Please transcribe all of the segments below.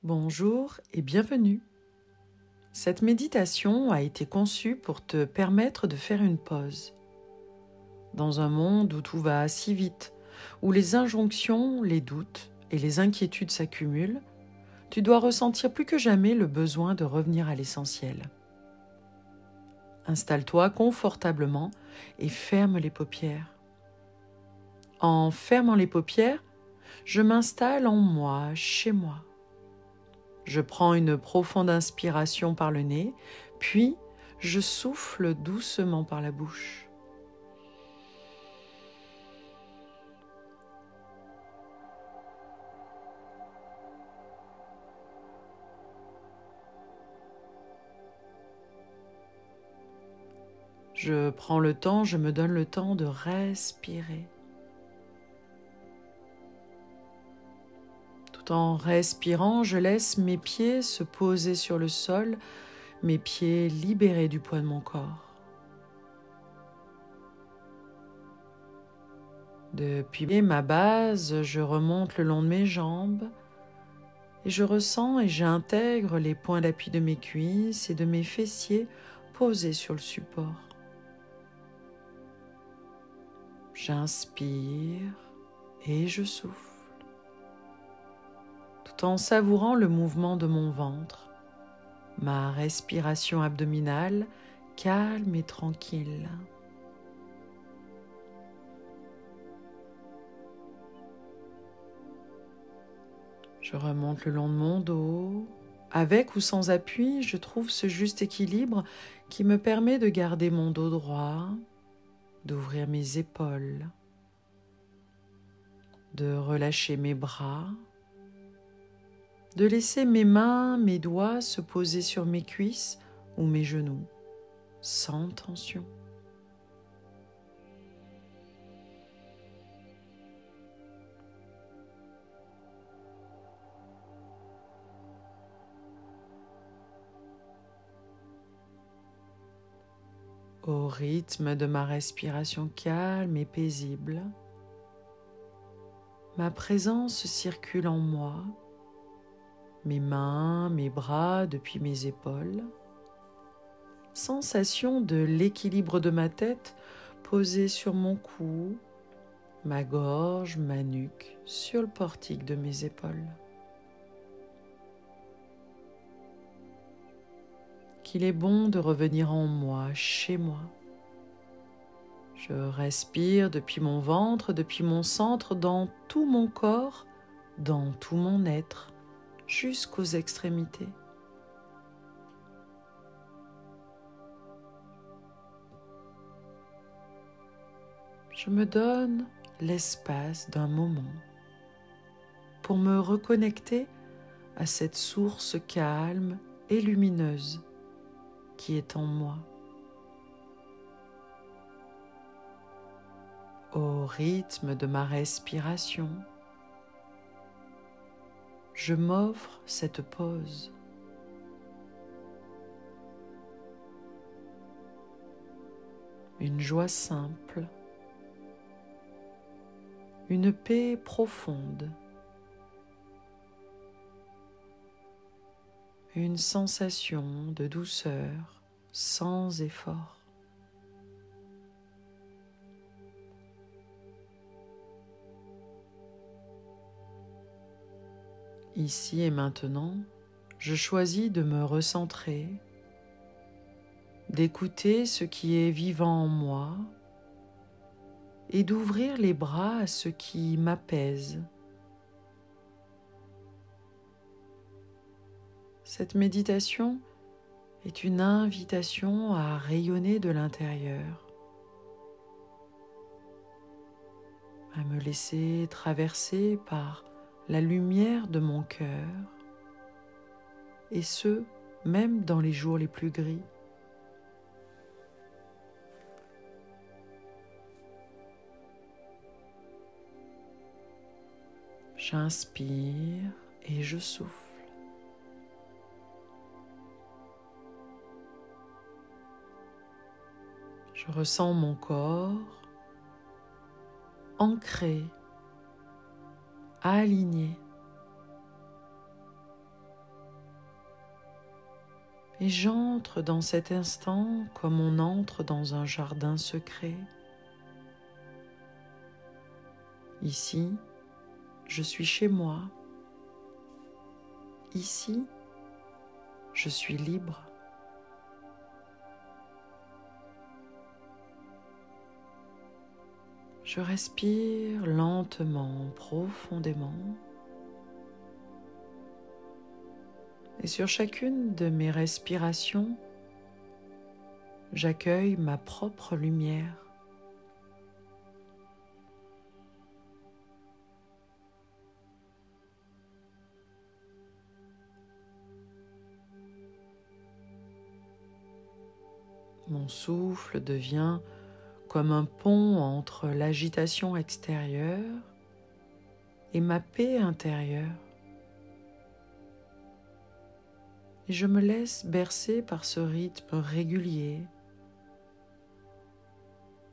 Bonjour et bienvenue. Cette méditation a été conçue pour te permettre de faire une pause. Dans un monde où tout va si vite, où les injonctions, les doutes et les inquiétudes s'accumulent, tu dois ressentir plus que jamais le besoin de revenir à l'essentiel. Installe-toi confortablement et ferme les paupières. En fermant les paupières, je m'installe en moi, chez moi. Je prends une profonde inspiration par le nez, puis je souffle doucement par la bouche. Je prends le temps, je me donne le temps de respirer. Tout en respirant, je laisse mes pieds se poser sur le sol, mes pieds libérés du poids de mon corps. Depuis ma base, je remonte le long de mes jambes et je ressens et j'intègre les points d'appui de mes cuisses et de mes fessiers posés sur le support. J'inspire et je souffle, tout en savourant le mouvement de mon ventre, ma respiration abdominale calme et tranquille. Je remonte le long de mon dos. Avec ou sans appui, je trouve ce juste équilibre qui me permet de garder mon dos droit, d'ouvrir mes épaules, de relâcher mes bras, de laisser mes mains, mes doigts se poser sur mes cuisses ou mes genoux, sans tension. Au rythme de ma respiration calme et paisible, ma présence circule en moi, mes mains, mes bras depuis mes épaules, sensation de l'équilibre de ma tête posée sur mon cou, ma gorge, ma nuque sur le portique de mes épaules. Qu'il est bon de revenir en moi, chez moi. Je respire depuis mon ventre, depuis mon centre, dans tout mon corps, dans tout mon être, jusqu'aux extrémités. Je me donne l'espace d'un moment pour me reconnecter à cette source calme et lumineuse qui est en moi. Au rythme de ma respiration, je m'offre cette pause. Une joie simple, une paix profonde, une sensation de douceur sans effort. Ici et maintenant, je choisis de me recentrer, d'écouter ce qui est vivant en moi et d'ouvrir les bras à ce qui m'apaise. Cette méditation est une invitation à rayonner de l'intérieur, à me laisser traverser par la lumière de mon cœur, et ce, même dans les jours les plus gris. J'inspire et je souffle. Je ressens mon corps ancré, aligné. Et j'entre dans cet instant comme on entre dans un jardin secret. Ici, je suis chez moi. Ici, je suis libre. Je respire lentement, profondément. Et sur chacune de mes respirations, j'accueille ma propre lumière. Mon souffle devient comme un pont entre l'agitation extérieure et ma paix intérieure. Et je me laisse bercer par ce rythme régulier,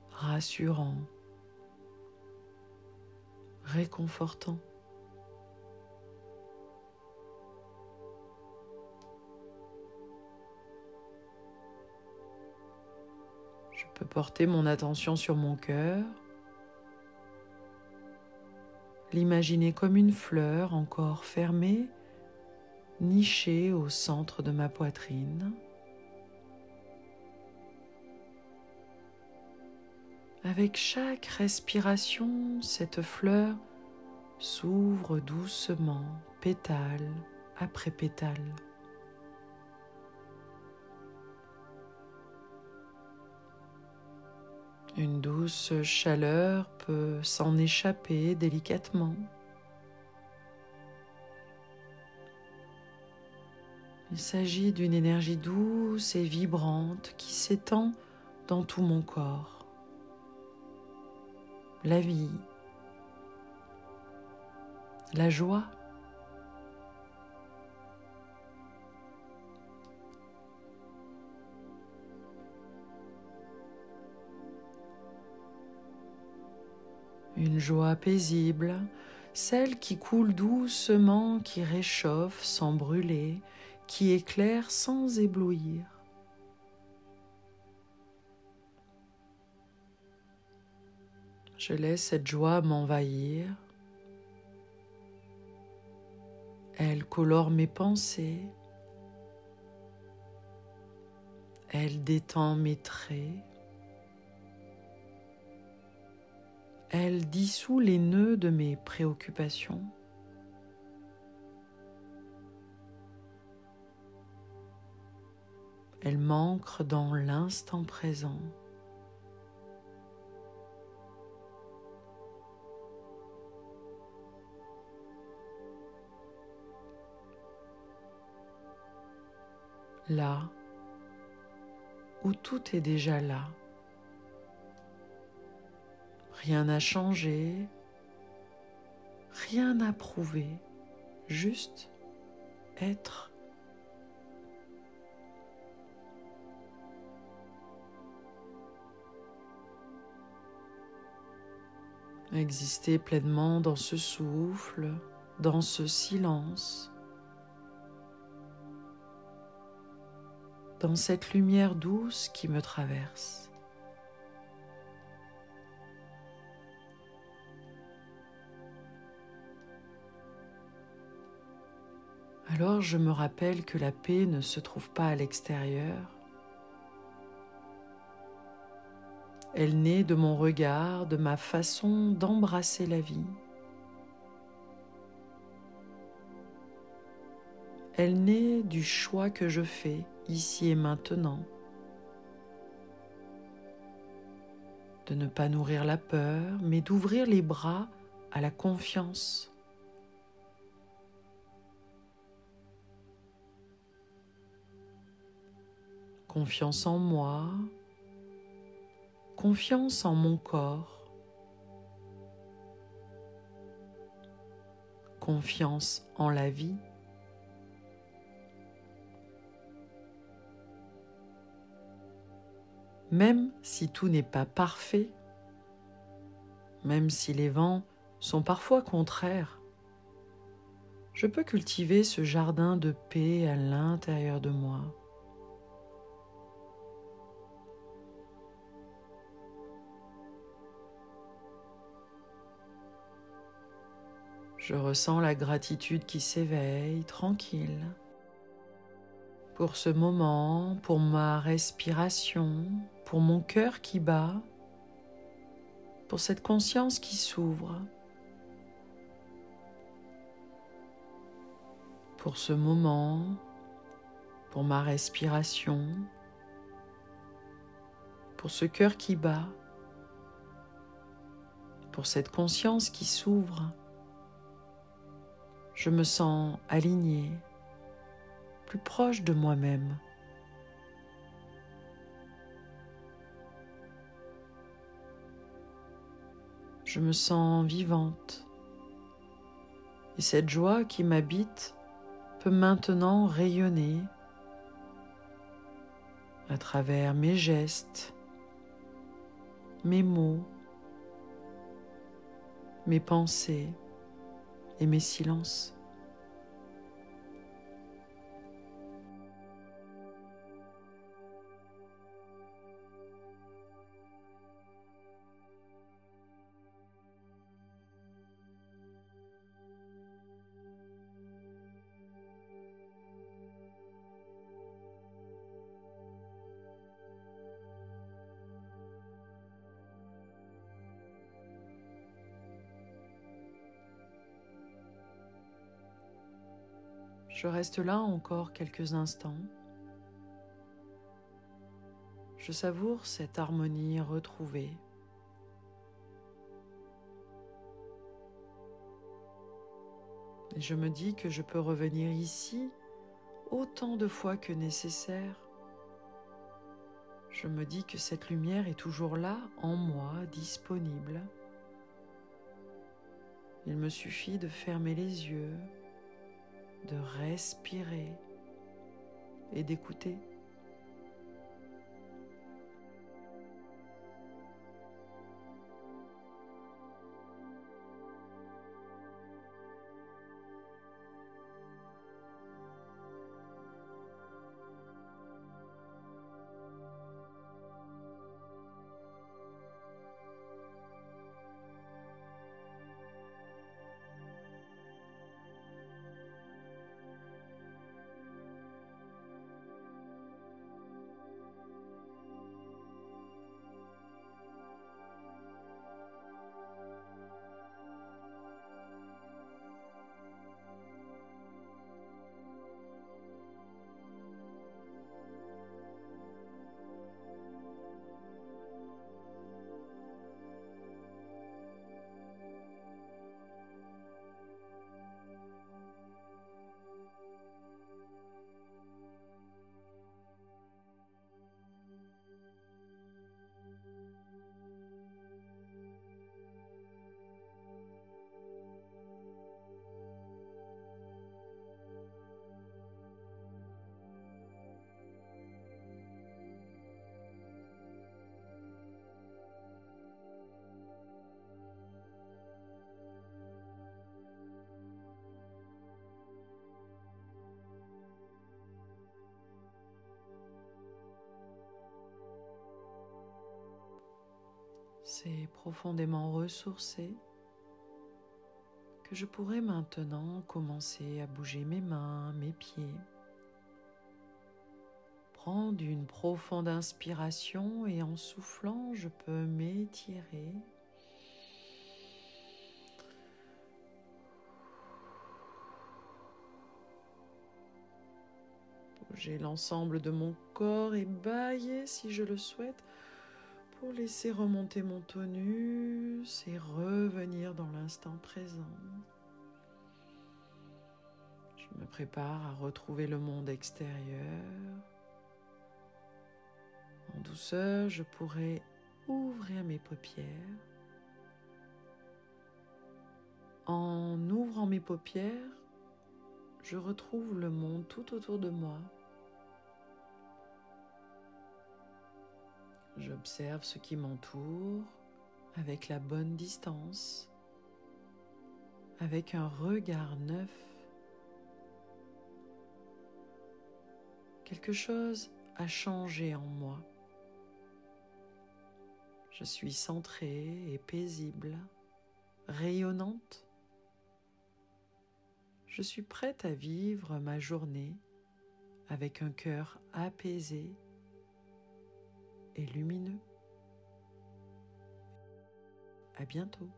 rassurant, réconfortant. Je peux porter mon attention sur mon cœur, l'imaginer comme une fleur encore fermée, nichée au centre de ma poitrine. Avec chaque respiration, cette fleur s'ouvre doucement, pétale après pétale. Une douce chaleur peut s'en échapper délicatement. Il s'agit d'une énergie douce et vibrante qui s'étend dans tout mon corps. La vie, la joie, une joie paisible, celle qui coule doucement, qui réchauffe sans brûler, qui éclaire sans éblouir. Je laisse cette joie m'envahir. Elle colore mes pensées. Elle détend mes traits. Elle dissout les nœuds de mes préoccupations. Elle m'ancre dans l'instant présent. Là où tout est déjà là. Rien n'a changé, rien n'a prouvé, juste être. Exister pleinement dans ce souffle, dans ce silence, dans cette lumière douce qui me traverse. Alors je me rappelle que la paix ne se trouve pas à l'extérieur. Elle naît de mon regard, de ma façon d'embrasser la vie. Elle naît du choix que je fais ici et maintenant, de ne pas nourrir la peur, mais d'ouvrir les bras à la confiance. Confiance en moi, confiance en mon corps, confiance en la vie. Même si tout n'est pas parfait, même si les vents sont parfois contraires, je peux cultiver ce jardin de paix à l'intérieur de moi. Je ressens la gratitude qui s'éveille, tranquille, pour ce moment, pour ma respiration, pour mon cœur qui bat, pour cette conscience qui s'ouvre, pour ce moment, pour ma respiration, pour ce cœur qui bat, pour cette conscience qui s'ouvre. Je me sens alignée, plus proche de moi-même. Je me sens vivante. Et cette joie qui m'habite peut maintenant rayonner à travers mes gestes, mes mots, mes pensées et mes silences. Je reste là encore quelques instants. Je savoure cette harmonie retrouvée. Et je me dis que je peux revenir ici autant de fois que nécessaire. Je me dis que cette lumière est toujours là, en moi, disponible. Il me suffit de fermer les yeux, de respirer et d'écouter. C'est profondément ressourcé que je pourrais maintenant commencer à bouger mes mains, mes pieds. Prendre une profonde inspiration et en soufflant, je peux m'étirer. Bouger l'ensemble de mon corps et bâiller si je le souhaite pour laisser remonter mon tonus et revenir dans l'instant présent. Je me prépare à retrouver le monde extérieur. En douceur, je pourrais ouvrir mes paupières. En ouvrant mes paupières, je retrouve le monde tout autour de moi. J'observe ce qui m'entoure avec la bonne distance, avec un regard neuf. Quelque chose a changé en moi. Je suis centrée et paisible, rayonnante. je suis prête à vivre ma journée avec un cœur apaisé et lumineux. À bientôt.